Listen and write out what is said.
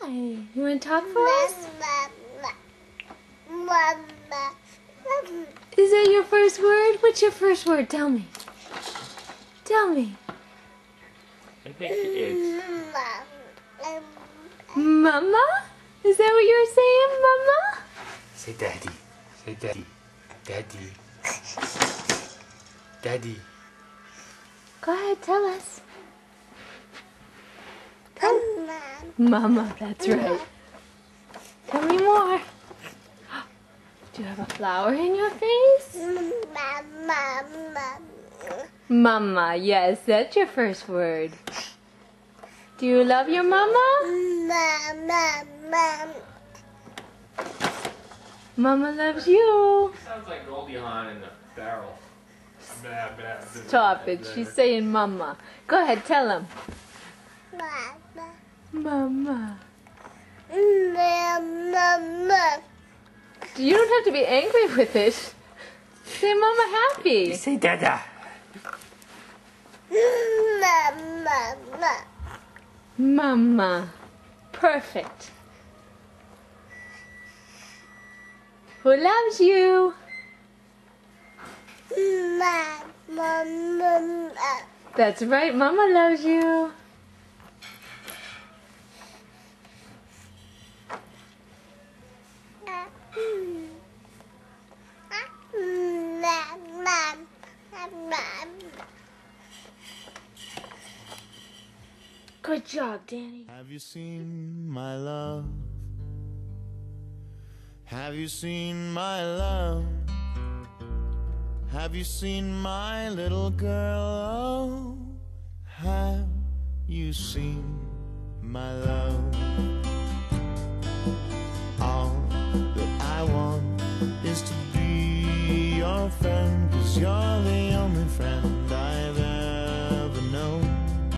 Hi. You want to talk for us? Is that your first word? What's your first word? Tell me. Tell me. I think it is. Mama? Is that what you're saying, Mama? Say daddy. Say daddy. Daddy. Daddy. Go ahead, tell us. Mama, that's right. Tell me more. Do you have a flower in your face? Mama, yes, that's your first word. Do you love your mama? Mama loves you. Sounds like Goldie Hawn in the barrel. Stop it, she's saying mama. Go ahead, tell him. Mama. You don't have to be angry with it. Say mama happy. Say dada. Mama. Perfect. Who loves you? That's right, Mama loves you. Good job, Danny. Have you seen my love? Have you seen my love? Have you seen my little girl? Oh, have you seen my love? All that I want is to be your friend, 'cause you're